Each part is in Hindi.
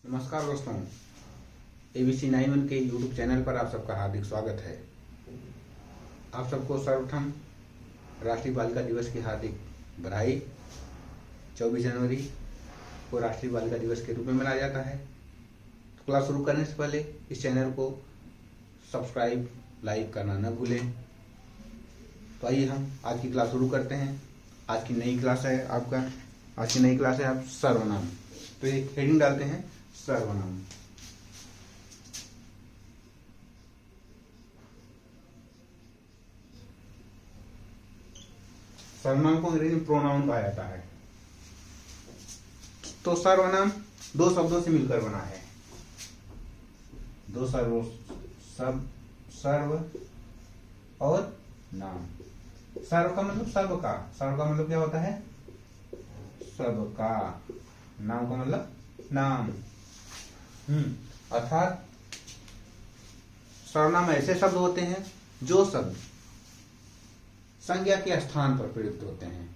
नमस्कार दोस्तों, ABC 91 के YouTube चैनल पर आप सबका हार्दिक स्वागत है। आप सबको सर्वप्रथम राष्ट्रीय बालिका दिवस की हार्दिक बधाई। 24 जनवरी को राष्ट्रीय बालिका दिवस के रूप में मनाया जाता है। तो क्लास शुरू करने से पहले इस चैनल को सब्सक्राइब लाइक करना न भूलें। तो आइए हम आज की क्लास शुरू करते हैं। आज की नई क्लास है आप सर्वनाम। तो एक हेडिंग डालते हैं, सर्वनाम। सर्वनाम को अंग्रेजी में प्रोनाउन कहा जाता है। तो सर्वनाम दो शब्दों से मिलकर बना है। सर्व और नाम। सर्व का मतलब सबका, सर्व का मतलब क्या होता है? सबका। नाम का मतलब नाम। अर्थात सर्वनाम ऐसे शब्द होते हैं जो शब्द संज्ञा के स्थान पर प्रयुक्त होते हैं,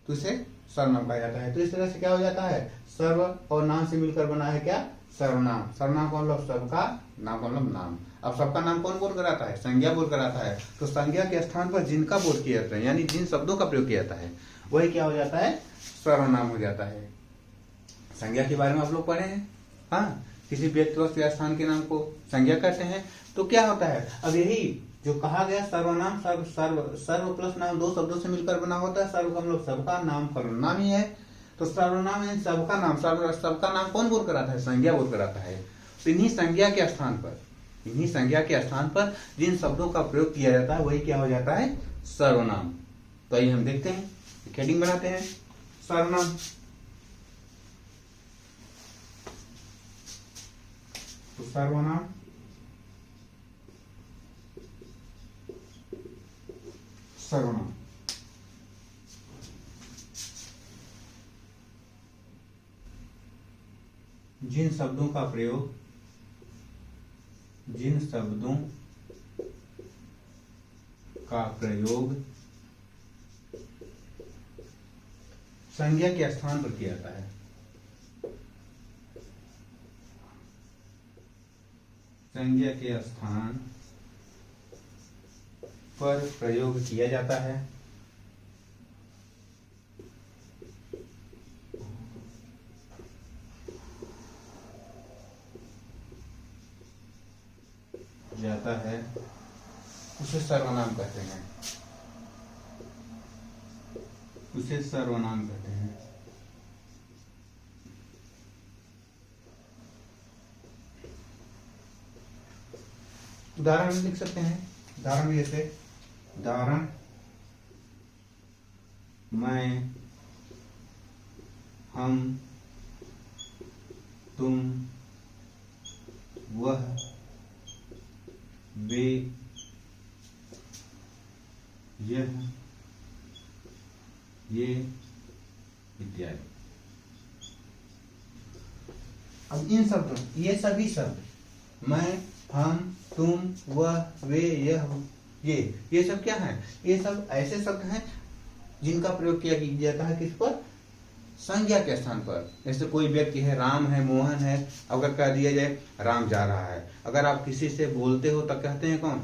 तो इसे सर्वनाम कहा जाता है। तो इस तरह से क्या हो जाता है, सर्व और नाम से मिलकर बना है क्या? सर्वनाम। सर्वनाम का मतलब सबका, नाम का मतलब नाम। अब सबका नाम कौन बोल कर आता है? संज्ञा बोल कर आता है। तो संज्ञा के स्थान पर जिनका बोध किया जाता है, यानी जिन शब्दों का प्रयोग किया जाता है, वही क्या हो जाता है? सर्वनाम हो जाता है। संज्ञा के बारे में आप लोग पढ़े हैं। हाँ, किसी व्यक्ति वस्तु या स्थान के नाम को संज्ञा कहते हैं। तो क्या होता है, अब यही जो कहा गया सर्वनाम, सर्व प्लस नाम दो शब्दों से मिलकर बना होता है। सर्व का मतलब सबका, नाम सर्वनाम ही है। तो सर्वनाम है सबका नाम। सबका नाम कौन बोल कर आता है? संज्ञा बोल कर आता है। तो इन्हीं संज्ञा के स्थान पर जिन शब्दों का प्रयोग किया जाता है, वही क्या हो जाता है? सर्वनाम। तो आइए हम देखते हैं, हेडिंग बनाते हैं, सर्वनाम। तो सर्वनाम जिन शब्दों का प्रयोग संज्ञा के स्थान पर किया जाता है। संज्ञा के स्थान पर प्रयोग किया जाता है। उसे सर्वनाम कहते हैं। उदाहरण लिख सकते हैं। उदाहरण जैसे मैं, हम, तुम, वह, वे, यह, ये इत्यादि। अब इन शब्दों, ये सभी शब्द मैं, हम, तुम, वह, वे, यह, ये सब क्या है? ये सब ऐसे शब्द हैं जिनका प्रयोग किया जाता है किस पर? संज्ञा के स्थान पर। जैसे कोई व्यक्ति है, राम है, मोहन है, अगर कह दिया जाए राम जा रहा है। अगर आप किसी से बोलते हो तब कहते हैं कौन?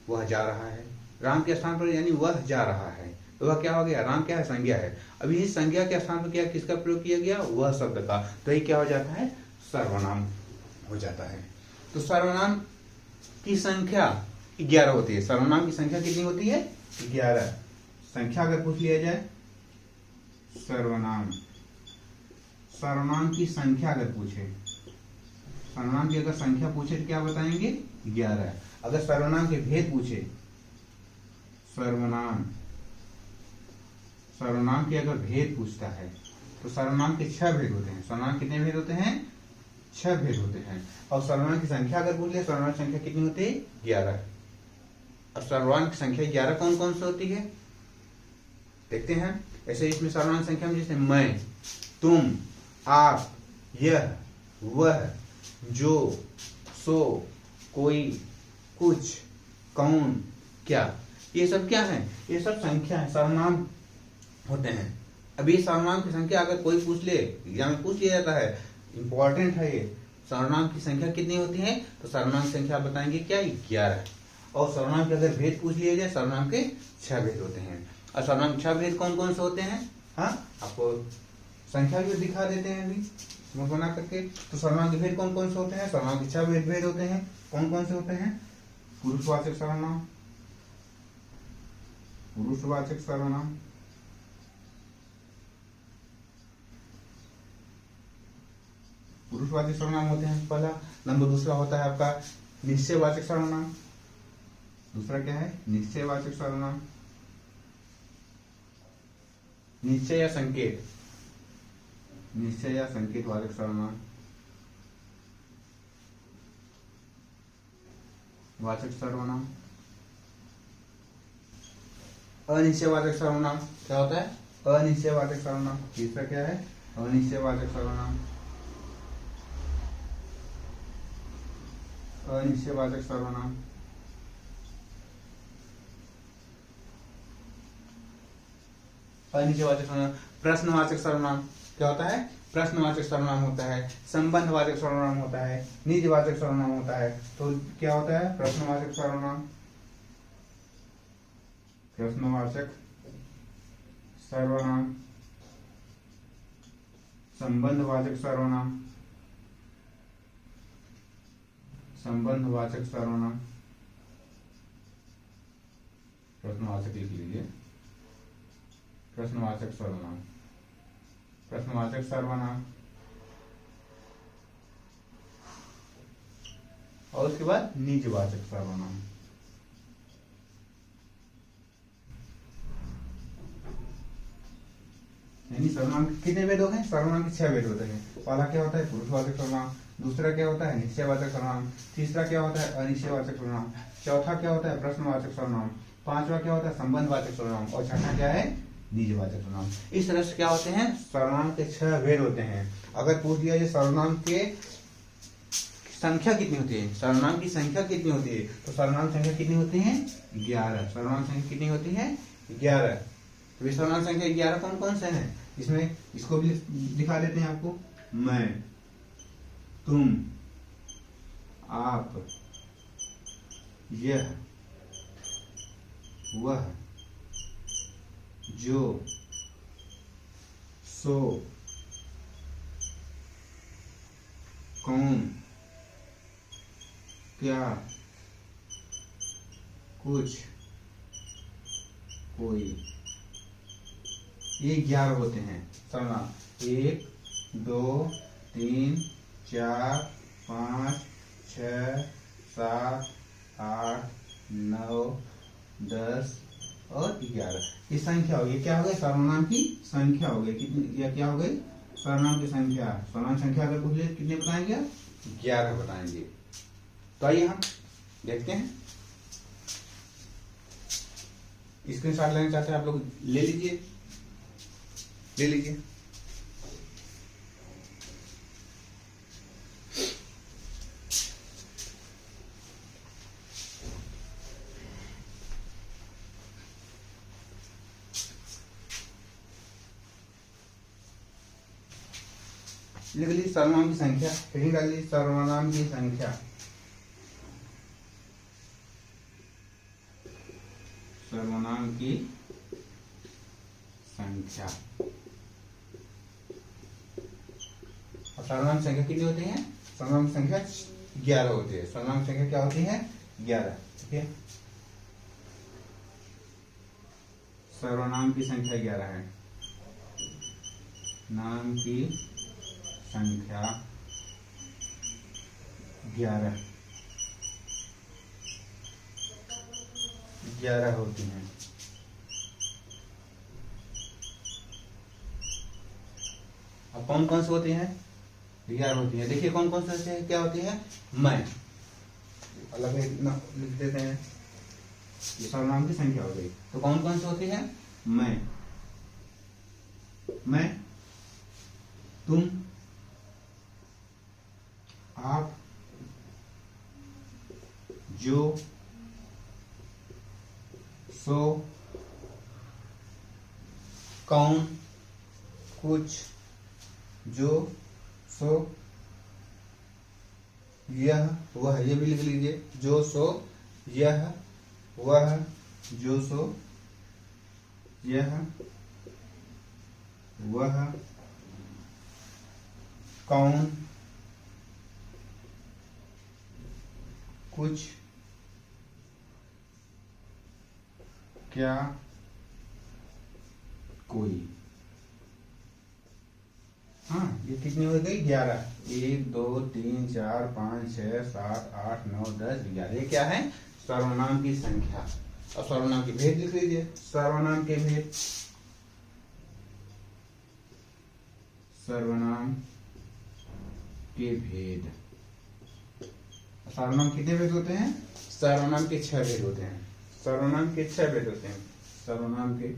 वह जा रहा है। राम के स्थान पर यानी वह जा रहा है, तो वह क्या हो गया? राम क्या है? संज्ञा है। अभी इस संज्ञा के स्थान पर क्या किसका प्रयोग किया गया? वह शब्द का। तो ये क्या हो जाता है? सर्वनाम हो जाता है। तो सर्वनाम की संख्या 11 होती है। सर्वनाम की संख्या कितनी होती है? 11। संख्या अगर पूछ लिया जाए, सर्वनाम की संख्या अगर पूछे, सर्वनाम की अगर संख्या पूछे तो क्या बताएंगे? 11। अगर सर्वनाम के भेद पूछे, सर्वनाम के अगर भेद पूछता है, तो सर्वनाम के 6 भेद होते हैं। सर्वनाम कितने भेद होते हैं? 6 भेद होते हैं। और सर्वनाम की संख्या अगर पूछ ले, सर्वनाम की संख्या कितनी होती है? 11। और सर्वनाम की संख्या 11 कौन कौन सी होती है देखते हैं। ऐसे इसमें सर्वनाम संख्या में जैसे मैं, तुम, आप, यह, वह, जो, सो, कोई, कुछ, कौन, क्या, ये सब क्या है? ये सब संख्या है, सर्वनाम होते हैं। अभी ये सर्वनाम की संख्या अगर कोई पूछ ले, एग्जाम में पूछ लिया जाता है, इंपॉर्टेंट है ये, सर्वनाम की संख्या कितनी होती है, तो सर्वनाम की संख्या बताएंगे क्या, 11। और सर्वनाम के अगर भेद पूछ लिए जाए, सर्वनाम के 6 भेद होते हैं। और सर्वनाम के 6 भेद कौन कौन से होते हैं, हाँ आपको संख्या भी दिखा देते हैं अभी नोट बना करके। तो सर्वनाम के भेद कौन कौन से होते हैं, सर्वनाम के 6 भेद होते हैं। कौन कौन से होते हैं, पुरुषवाचक सर्वनाम, पुरुषवाचक सर्वनाम, पुरुषवाचक सर्वनाम होते हैं पहला नंबर। दूसरा होता है आपका निश्चयवाचक सर्वनाम। दूसरा क्या है, निश्चयवाचक सर्वनाम, निश्चय या संकेत, निश्चय या संकेत वाचक सर्वनाम, वाचक सर्वनाम। अनिश्चयवाचक सर्वनाम क्या होता है, अनिश्चयवाचक सर्वनाम। तीसरा क्या है, अनिश्चयवाचक सर्वनाम, अनिश्चयवाचक सर्वनाम। अनिश्चयवाचक सर्वनाम। प्रश्नवाचक सर्वनाम क्या होता है, प्रश्नवाचक सर्वनाम होता है। संबंधवाचक सर्वनाम होता है, निजवाचक सर्वनाम होता है। तो क्या होता है, प्रश्नवाचक सर्वनाम, प्रश्नवाचक सर्वनाम, संबंधवाचक सर्वनाम, संबंधवाचक सर्वनाम, प्रश्नवाचक लिख लीजिए, प्रश्नवाचक सर्वनाम, प्रश्नवाचक सर्वनाम। और उसके बाद निजवाचक सर्वनाम। यानी सर्वनाम के कितने भेद होते हैं, सर्वनाम के 6 भेद होते हैं। पहला क्या होता है, पुरुषवाचक सर्वनाम। दूसरा क्या होता है, निश्चयवाचक सर्वनाम। तीसरा क्या होता है, अनिश्चयवाचक सर्वनाम। चौथा क्या होता है, प्रश्नवाचक सर्वनाम। पांचवा क्या होता है, संबंधवाचक सर्वनाम। और छठा क्या है, निजवाचक सर्वनाम। इस तरह से क्या होते हैं, सर्वनाम के 6 भेद होते हैं। अगर पूछ लिया जाए सर्वनाम के संख्या कितनी होती है, सर्वनाम की संख्या कितनी होती है, तो सर्वनाम संख्या कितनी होती है, 11। सर्वनाम संख्या कितनी होती है, 11। तो सर्वनाम संख्या 11 कौन कौन से हैं, इसमें इसको भी दिखा देते हैं आपको। मैं, तुम, आप, यह, वह, जो, सो, कौन, क्या, कुछ, कोई। ये 11 होते हैं सर्वनाम। 1 2 3 4 5 6 7 8 9 10 और 11। ये संख्या हो गई, क्या हो गई, सर्वनाम की संख्या हो गई। कितनी, या क्या हो गई, सर्वनाम की संख्या। सर्वनाम संख्या अगर पूछ ले कितने बताएंगे, 11 बताएंगे। तो आइए हम देखते हैं, स्क्रीनशॉट लेना चाहते हैं आप लोग, ले लीजिए, ले लीजिए। लिख लीजिए सर्वनाम की संख्या, हेडिंग डाल लीजिए सर्वनाम की संख्या। सर्वनाम की संख्या। और सर्वनाम संख्या कितनी होती है, सर्वनाम संख्या 11 होती है। सर्वनाम संख्या क्या होती है, 11। ठीक है, सर्वनाम की संख्या 11 है। नाम की संख्या 11 होती है। अब कौन कौन सी होती है, 11 होती है। देखिए कौन कौन से क्या होती है, मैं, अलग लिख देते हैं, ये सर्वनाम की संख्या हो गई। तो कौन कौन सी होती है, मैं, तुम, आप, जो, सो, कौन, कुछ, जो, सो, यह, वह, ये भी लिख लीजिए। जो, सो, यह, वह, जो, सो, यह, वह, कौन, कुछ, क्या, कोई। हाँ, ये कितनी हो गई? 11। 1 2 3 4 5 6 7 8 9 10 11। ये क्या है? सर्वनाम की संख्या। अब सर्वनाम के भेद लिख लीजिए। सर्वनाम के भेद, सर्वनाम के भेद। सर्वनाम कितने भेद होते हैं? सर्वनाम के 6 भेद होते हैं। सर्वनाम के 6 भेद होते हैं। सर्वनाम के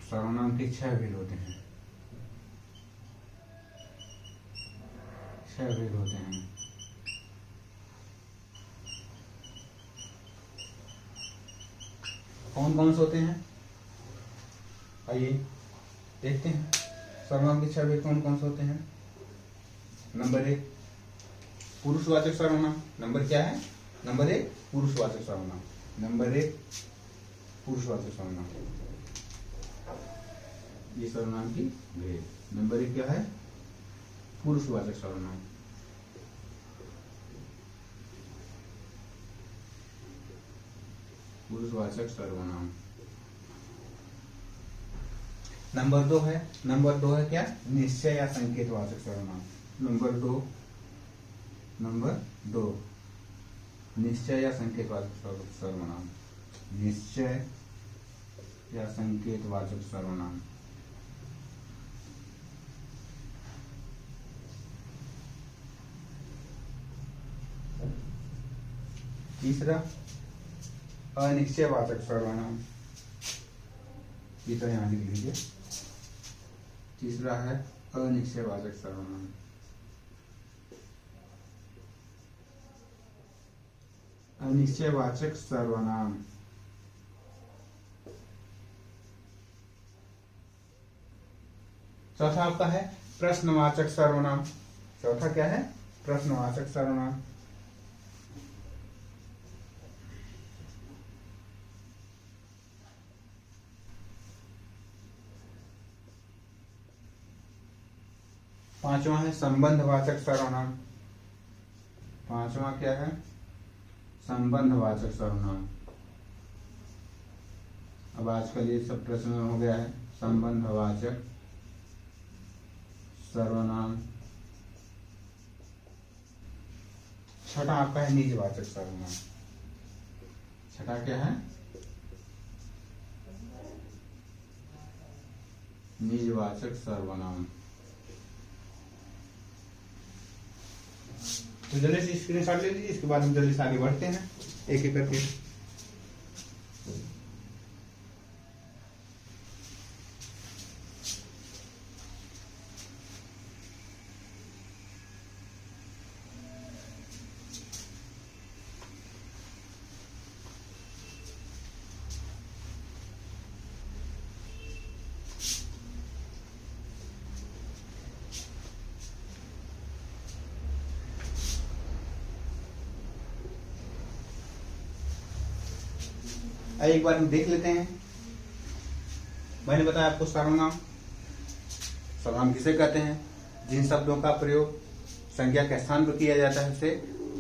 सर्वनाम के 6 भेद होते हैं। 6 भेद होते हैं। कौन कौन से होते हैं? आइए देखते हैं सर्वनाम के 6 भेद कौन कौन से होते हैं। नंबर 1, पुरुषवाचक सर्वनाम। नंबर क्या है? नंबर 1, पुरुषवाचक सर्वनाम। नंबर 1, पुरुषवाचक सर्वनाम। ये सर्वनाम की भेद। नंबर 1 क्या है? पुरुषवाचक सर्वनाम। पुरुषवाचक सर्वनाम। नंबर 2 है, नंबर 2 है क्या? निश्चय या संकेतवाचक सर्वनाम। नंबर 2, नंबर 2, निश्चय या संकेतवाचक सर्वनाम। निश्चय या संकेतवाचक सर्वनाम। तीसरा, अनिश्चयवाचक सर्वनाम। ये तो यहां लिख लीजिए। तीसरा है अनिश्चयवाचक सर्वनाम। अनिश्चयवाचक सर्वनाम। चौथा आपका है प्रश्नवाचक सर्वनाम। चौथा क्या है? प्रश्नवाचक सर्वनाम। पांचवा है संबंधवाचक सर्वनाम। पांचवा क्या है? संबंधवाचक सर्वनाम। अब आजकल ये सब प्रश्न में हो गया है संबंधवाचक सर्वनाम। छठा आपका है निजवाचक सर्वनाम। छठा क्या है? निजवाचक सर्वनाम। तो जल्दी से स्क्रीनशॉट ले लीजिए, इसके बाद हम जल्दी से आगे बढ़ते हैं एक एक करके। एक बार हम देख लेते हैं। मैंने बताया आपको सर्वनाम। सर्वनाम किसे कहते हैं? जिन शब्दों का प्रयोग संज्ञा के स्थान पर किया जाता है उसे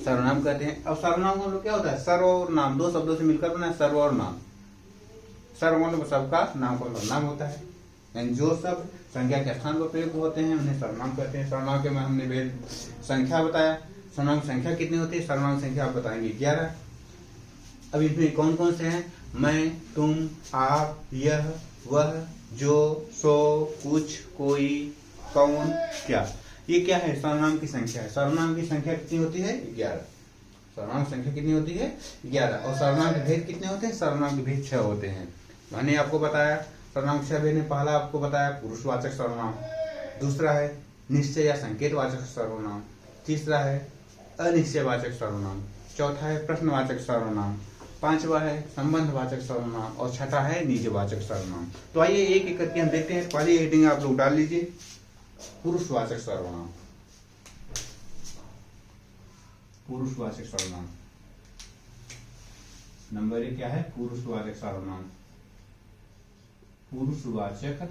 सर्वनाम कहते हैं। अब सर्वनाम का मतलब क्या होता है? सर्व और नाम, दो शब्दों से मिलकर बना है सर्व और नाम। सर्व मतलब सबका, नाम का नाम होता है। यानी जो शब्द संज्ञा के स्थान पर प्रयोग होते हैं उन्हें सर्वनाम कहते हैं। सर्वनाम के में हमने भेद संख्या बताया। सर्वनाम की संख्या कितनी होती है? सर्वनाम संख्या आप बताएंगे 11। अब इसमें कौन कौन से हैं? मैं, तुम, आप, यह, वह, जो, सो, कुछ, कोई, कौन, क्या। ये क्या है? सर्वनाम की संख्या है। सर्वनाम की संख्या कितनी होती है? 11। सर्वनाम की संख्या कितनी होती है? 11। और सर्वनाम के भेद कितने होते हैं? सर्वनाम के भेद 6 होते हैं। मैंने आपको बताया सर्वनाम के 6 भेद में पहला आपको बताया पुरुषवाचक सर्वनाम। दूसरा है निश्चय या संकेतवाचक सर्वनाम। तीसरा है अनिश्चयवाचक सर्वनाम। चौथा है प्रश्नवाचक सर्वनाम। पांचवा है संबंधवाचक सर्वनाम और छठा है निजवाचक सर्वनाम। तो आइए एक एक करके हम देखते हैं। पहली हेडिंग आप लोग डाल लीजिए, पुरुषवाचक सर्वनाम। पुरुषवाचक सर्वनाम नंबर 1 क्या है? पुरुषवाचक सर्वनाम। पुरुषवाचक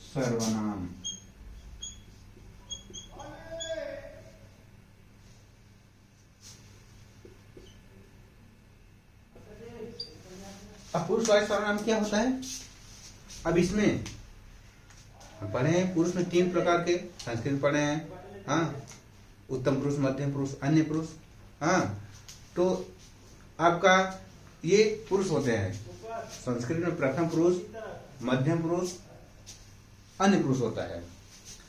सर्वनाम। अब पुरुषवाचक सर्वनाम क्या होता है? अब इसमें हम पढ़े हैं पुरुष में 3 प्रकार के, संस्कृत पढ़े हैं। हाँ, उत्तम पुरुष, मध्यम पुरुष, अन्य पुरुष। हाँ, तो आपका ये पुरुष होते हैं। संस्कृत में प्रथम पुरुष, मध्यम पुरुष, अन्य पुरुष होता है।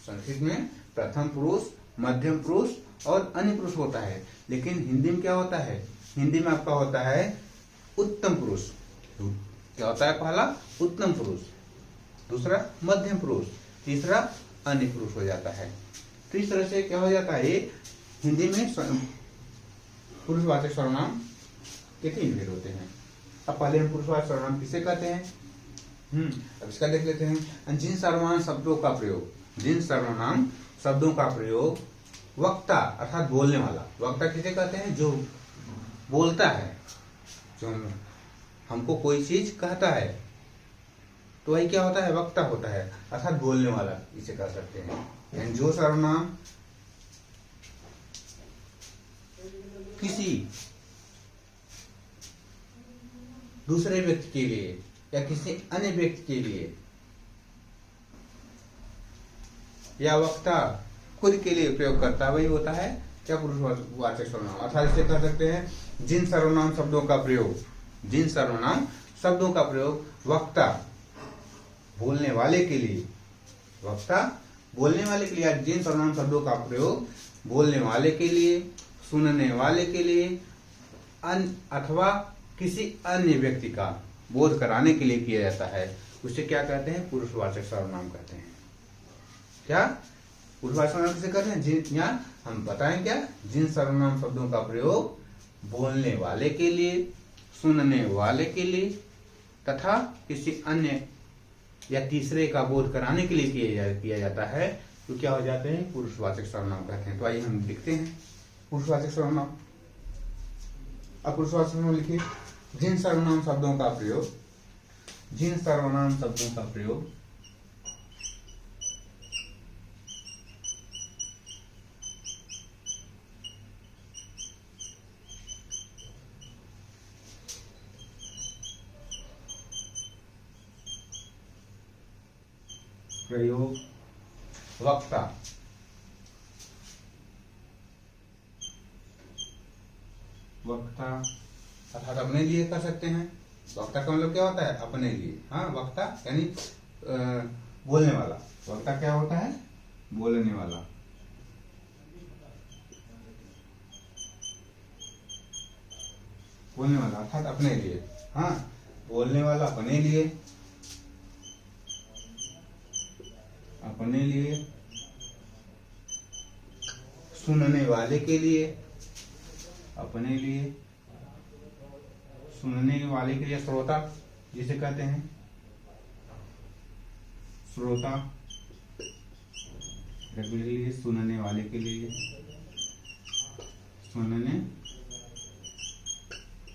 संस्कृत में प्रथम पुरुष, मध्यम पुरुष और अन्य पुरुष होता है। लेकिन हिंदी में क्या होता है? हिंदी में आपका होता है उत्तम पुरुष। क्या होता है? पहला उत्तम पुरुष, दूसरा मध्यम पुरुष, तीसरा अन्य पुरुष हो जाता है। तो इस तरह से क्या हो जाता है? हिंदी में पुरुषवाचक सर्वनाम के 3 भेद होते हैं। अब पहले हम पुरुषवाचक सर्वनाम किसे कहते हैं? अब इसका देख लेते हैं। जिन सर्वनाम शब्दों का प्रयोग, जिन सर्वनाम शब्दों का प्रयोग वक्ता अर्थात बोलने वाला, वक्ता किसे कहते हैं? जो बोलता है, जो हमको कोई चीज कहता है, तो वही क्या होता है? वक्ता होता है, अर्थात बोलने वाला इसे कह सकते हैं। जो सर्वनाम किसी दूसरे व्यक्ति के लिए या किसी अन्य व्यक्ति के लिए या वक्ता खुद के लिए प्रयोग करता है, वही होता है क्या? पुरुषवाचक सर्वनाम। अर्थात इसे कह सकते हैं जिन सर्वनाम शब्दों का प्रयोग, जिन सर्वनाम शब्दों का प्रयोग वक्ता बोलने वाले के लिए, वक्ता बोलने वाले के लिए, या जिन सर्वनाम शब्दों का प्रयोग बोलने वाले के लिए, सुनने वाले के लिए अथवा किसी अन्य व्यक्ति का बोध कराने के लिए किया जाता है, उसे क्या कहते हैं? पुरुषवाचक सर्वनाम कहते हैं। क्या पुरुषवाचक सर्वनाम किसे कहते हैं? जिन, या हम बताएं क्या? जिन सर्वनाम शब्दों का प्रयोग बोलने वाले के लिए, सुनने वाले के लिए तथा किसी अन्य या तीसरे का बोध कराने के लिए किया जाता है, तो क्या हो जाते हैं? पुरुषवाचक सर्वनाम कहते हैं। तो आइए हम लिखते हैं पुरुषवाचक सर्वनाम। अब पुरुषवाचक सर्वनाम लिखिए। जिन सर्वनाम शब्दों का प्रयोग, जिन सर्वनाम शब्दों का प्रयोग प्रयोग वक्ता अर्थात अपने लिए कर सकते हैं। वक्ता का मतलब क्या होता है? अपने लिए। हाँ, वक्ता यानी बोलने वाला। वक्ता क्या होता है? बोलने वाला। बोलने वाला अर्थात अपने लिए। हाँ, बोलने वाला अपने लिए, अपने लिए, सुनने वाले के लिए, अपने लिए, सुनने वाले के लिए, श्रोता जिसे कहते हैं, श्रोता के लिए, सुनने वाले के लिए, सुनने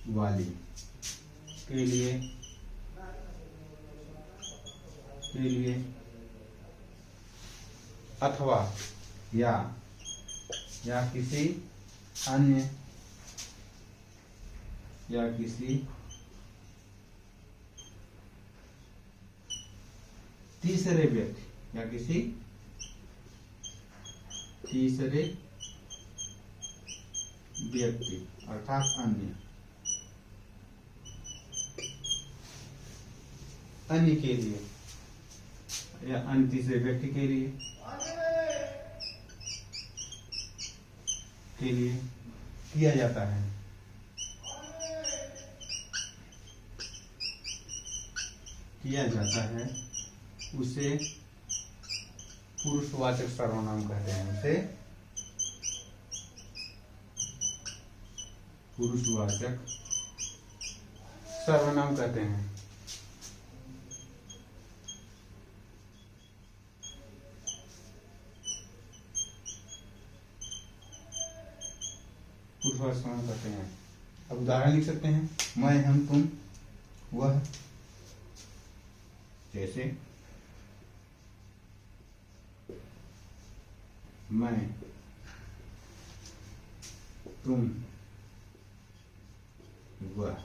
वाली के लिए अथवा या किसी अन्य या किसी तीसरे व्यक्ति या किसी तीसरे व्यक्ति अर्थात अन्य के लिए या अन्य तीसरे व्यक्ति के लिए किया जाता है। उसे पुरुषवाचक सर्वनाम कहते हैं। उसे पुरुषवाचक सर्वनाम कहते हैं। पुरुषवाचक सर्वनाम कहते हैं। अब उदाहरण लिख सकते हैं, मैं, हम, तुम, वह। जैसे मैं, तुम, वह।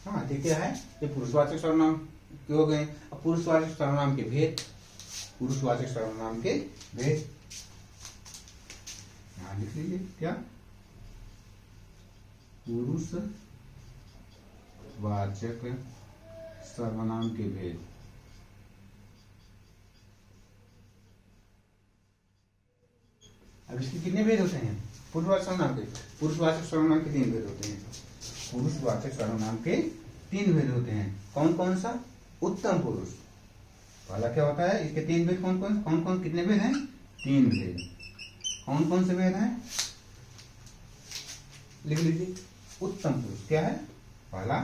हाँ, ठीक है, ये पुरुषवाचक सर्वनाम क्यों हो गए। अब पुरुषवाचक सर्वनाम के भेद, पुरुषवाचक सर्वनाम के भेद यहां लिख लीजिए। क्या? पुरुषवाचक सर्वनाम के भेद। अब इसके कितने भेद होते हैं? पुरुषवाचक सर्वनाम के, पुरुषवाचक सर्वनाम के 3 भेद होते हैं। पुरुषवाचक सर्वनाम के 3 भेद होते हैं। कौन कौन सा? उत्तम पुरुष, पहला क्या होता है? इसके 3 भेद कौन कौन कितने भेद हैं? 3 भेद। कौन कौन से भेद हैं? लिख लीजिए। उत्तम पुरुष क्या है? पहला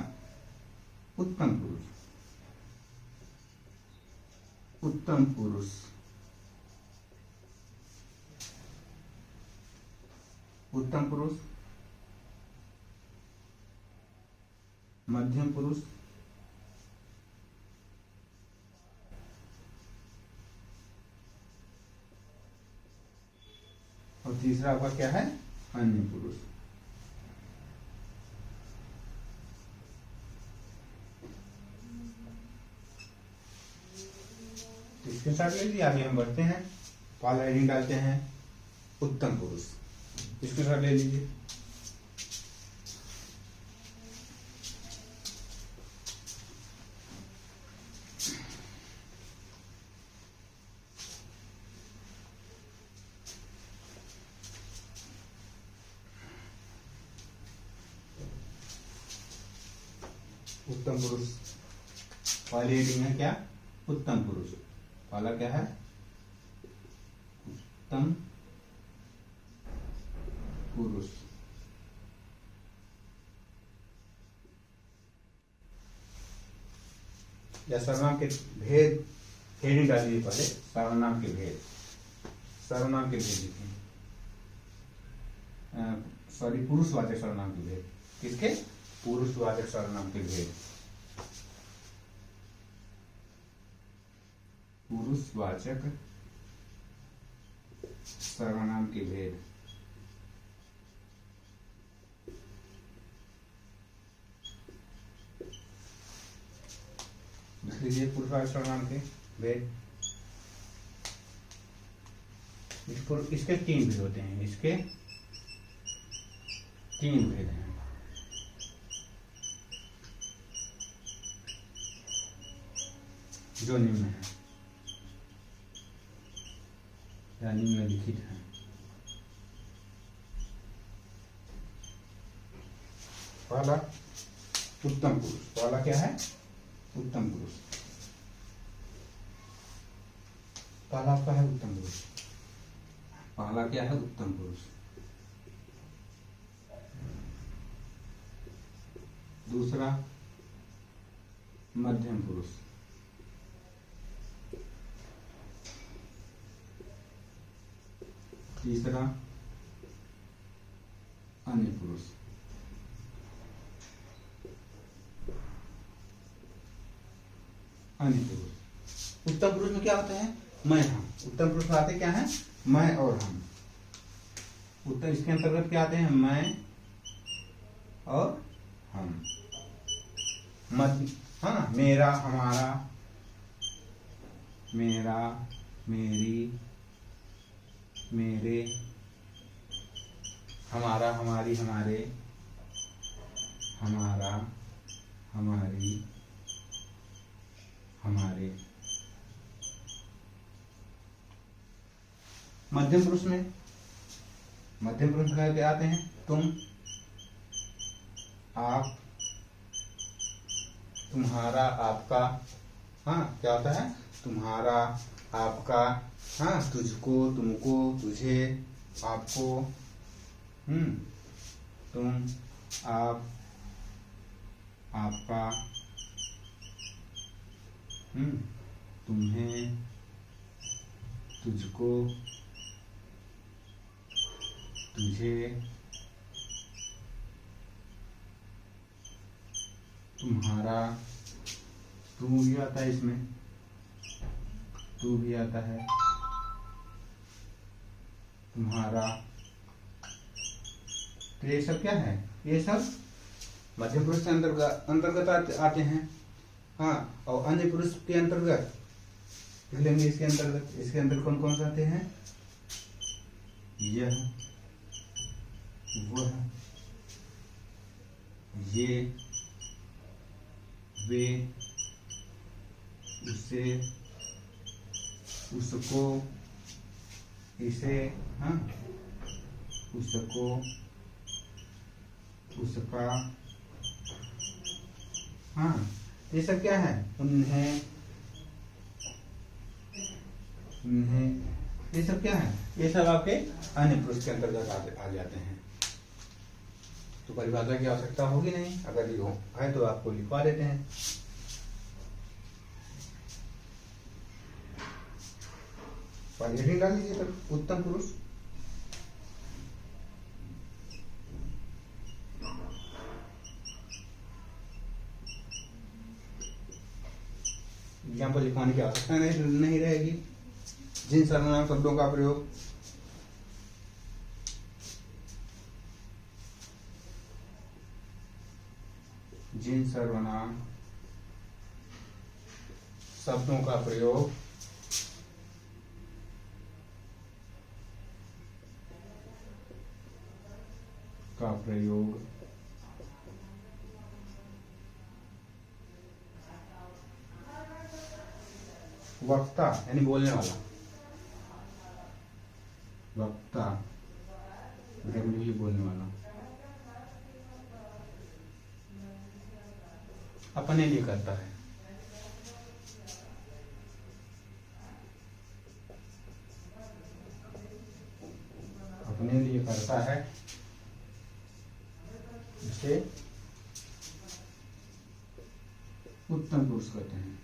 उत्तम पुरुष, उत्तम पुरुष, उत्तम पुरुष, मध्यम पुरुष, और तीसरा आपका क्या है? अन्य पुरुष। तो इसके साथ ले लीजिए। आगे हम बढ़ते हैं, पहला हेडिंग डालते हैं उत्तम पुरुष। इसके साथ ले लीजिए। उत्तम पुरुष पहली हेडिंग है क्या? उत्तम पुरुष। पहला क्या है? उत्तम पुरुष। या सर्वनाम के भेद, हेडिंग डालिए पहले। सर्वनाम के भेद, सर्वनाम के भेद लिखें। सॉरी, पुरुषवाचक सर्वनाम के भेद। किसके? पुरुषवाचक सर्वनाम के भेद। पुरुषवाचक सर्वनाम के भेद। लिख लीजिए पुरुषवाचक सर्वनाम के भेद। इसके 3 भेद होते हैं। इसके 3 भेद हैं। जो निम्न है या निम्नलिखित है। पहला उत्तम पुरुष। पहला क्या है? उत्तम पुरुष। पहला आपका है उत्तम पुरुष। पहला क्या है? उत्तम पुरुष। दूसरा मध्यम पुरुष। तीसरा अन्य पुरुष। अन्य पुरुष। उत्तम पुरुष में क्या होते हैं? मैं, हम। उत्तम पुरुष में आते क्या है? मैं और हम। उत्तम इसके अंतर्गत क्या आते हैं? मैं और हम। मत, हाँ, मेरा, हमारा, मेरा, मेरी, मेरे, हमारा, हमारी, हमारे, हमारा, हमारी, हमारे। मध्यम पुरुष में, मध्यम पुरुष में क्या आते हैं? तुम, आप, तुम्हारा, आपका। हाँ, क्या होता है? तुम्हारा, आपका, हाँ, तुझको, तुमको, तुझे, आपको, तुम, आप, आपका, तुम्हें, तुझको, तुझे, तुम्हारा, तू भी आता है इसमें, तू भी आता है, तुम्हारा। तो ये सब क्या है? ये सब मध्यम पुरुष के अंतर्गत आते हैं। हाँ, और अन्य पुरुष के अंतर्गत लेंगे इसके अंतर्गत। इसके अंदर कौन कौन से आते हैं? यह, वह, ये, वे, उसे, उसको, इसे, हाँ, उसको, उसका, हाँ, ये सब क्या है? उन्हें, उन्हें, ये सब क्या है? ये सब आपके अन्य पुरुष के अंतर्गत आ जाते हैं। तो परिभाषा की आवश्यकता होगी नहीं, अगर ये है तो आपको लिखवा देते हैं। हेडिंग डाल लीजिए तब, उत्तम पुरुष। यहाँ पर लिखवाने की आवश्यकता नहीं रहेगी। जिन सर्वनाम शब्दों का प्रयोग जिन सर्वनाम शब्दों का प्रयोग वक्ता यानी बोलने वाला, वक्ता बोलने वाला अपने लिए करता है। अपने लिए करता है, इसे उत्तम पुरुष कहते हैं।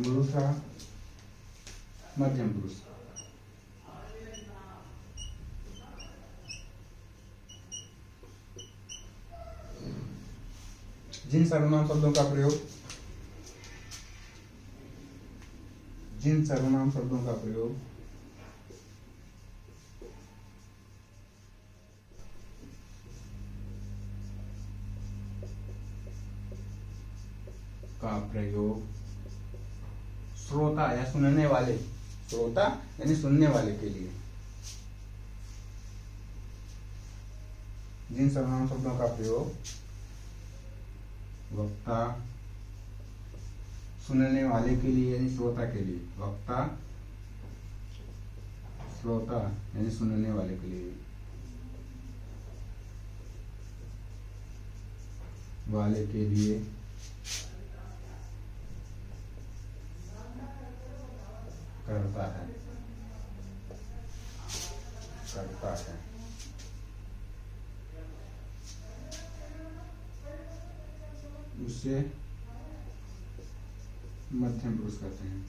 दूसरा मध्यम पुरुष। जिन सर्वनाम शब्दों का प्रयोग श्रोता या सुनने वाले, श्रोता यानी सुनने वाले के लिए। जिन सर्वनाम शब्दों का प्रयोग वक्ता सुनने वाले के लिए यानी श्रोता के लिए, वक्ता श्रोता यानी सुनने वाले के लिए, वाले के लिए करता है, उसे मध्यम पुरुष कहते हैं।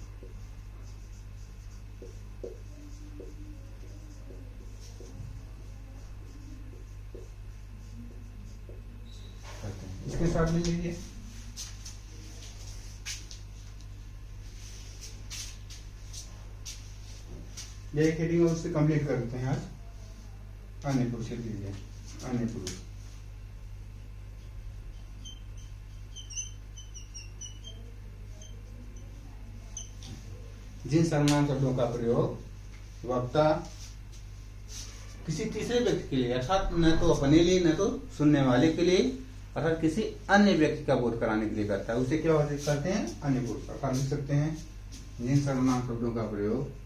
इसके साथ ले लीजिए ये एक हेडिंग और उससे कंप्लीट कर देते हैं आज। अन्य पुरुष लीजिए, अन्य पुरुष। जिन सर्वनाम शब्दों का प्रयोग वक्ता किसी तीसरे व्यक्ति के लिए अर्थात न तो अपने लिए न तो सुनने वाले के लिए अर्थात किसी अन्य व्यक्ति का बोध कराने के लिए करता है, उसे क्या करते हैं? अन्य पुरुष। अर्थात लिख सकते हैं जिन सर्वनाम शब्दों का प्रयोग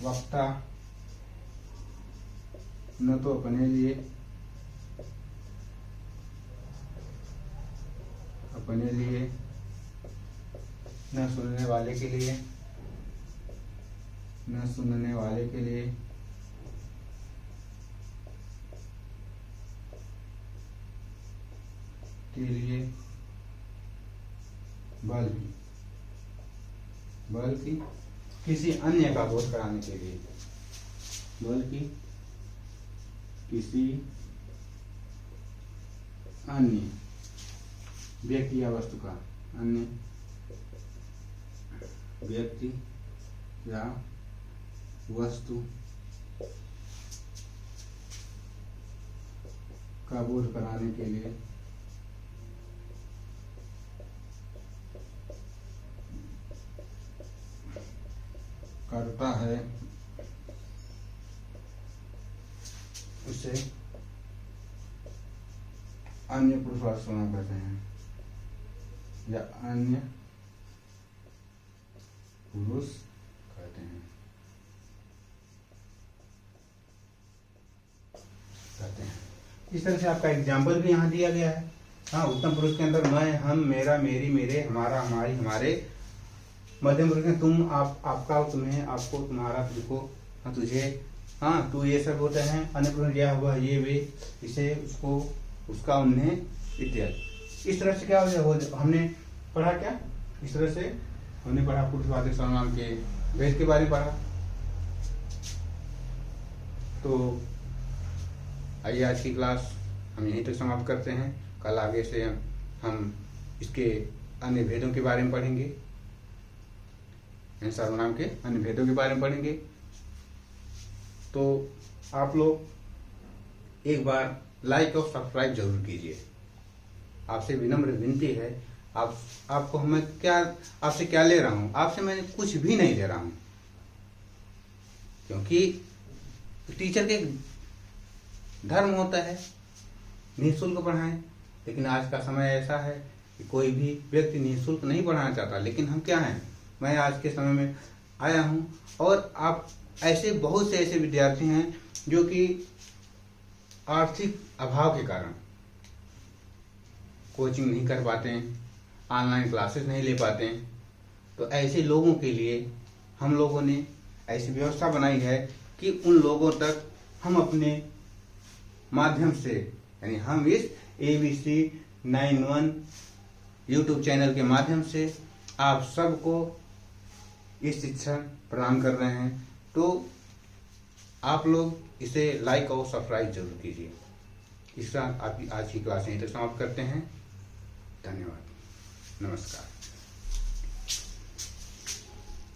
वक्ता न तो अपने लिए, न सुनने वाले के लिए, बल्कि किसी अन्य का बोध कराने के लिए, बल्कि किसी अन्य व्यक्ति या वस्तु का, अन्य व्यक्ति या वस्तु का बोध कराने के लिए करता है, उसे अन्य पुरुषवाचक सर्वनाम कहते हैं, या अन्य पुरुष कहते हैं। इस तरह से आपका एग्जाम्पल भी यहाँ दिया गया है। हाँ, उत्तम पुरुष के अंदर मैं, हम, मेरा, मेरी, मेरे, हमारा, हमारी, हमारे। मध्यम पुरुष में तुम, आप, आपका, तुम्हें, आपको, तुम्हारा, तुझको, हाँ, तुझे, हाँ, तू, ये सब होते हैं। अन्य पुरुष यह हुआ, ये, वे, इसे, उसको, उसका, उन्हें, इत्यादि। इस तरह से क्या हो, हमने पढ़ा क्या? इस तरह से हमने पढ़ा पुरुषवाचक सर्वनाम के भेद के बारे में पढ़ा। तो आइए आज की क्लास हम यहीं तक समाप्त करते हैं। कल आगे से हम इसके अन्य भेदों के बारे में पढ़ेंगे, सर्वनाम के अन्य भेदों के बारे में पढ़ेंगे। तो आप लोग एक बार लाइक और सब्सक्राइब जरूर कीजिए। आपसे विनम्र विनती है। आपको मैं क्या, आपसे क्या ले रहा हूं? आपसे मैं कुछ भी नहीं ले रहा हूं, क्योंकि टीचर के धर्म होता है निःशुल्क पढ़ाएं। लेकिन आज का समय ऐसा है कि कोई भी व्यक्ति निःशुल्क नहीं पढ़ाना चाहता। लेकिन हम क्या हैं, मैं आज के समय में आया हूं, और आप ऐसे बहुत से ऐसे विद्यार्थी हैं जो कि आर्थिक अभाव के कारण कोचिंग नहीं कर पाते हैं, ऑनलाइन क्लासेस नहीं ले पाते हैं। तो ऐसे लोगों के लिए हम लोगों ने ऐसी व्यवस्था बनाई है कि उन लोगों तक हम अपने माध्यम से, यानी हम इस ABC 91 यूट्यूब चैनल के माध्यम से आप सबको इस शिक्षा प्रदान कर रहे हैं। तो आप लोग इसे लाइक और सब्सक्राइब जरूर कीजिए। इस साथ आपकी आज की क्लास यहीं तक समाप्त करते हैं। धन्यवाद, नमस्कार।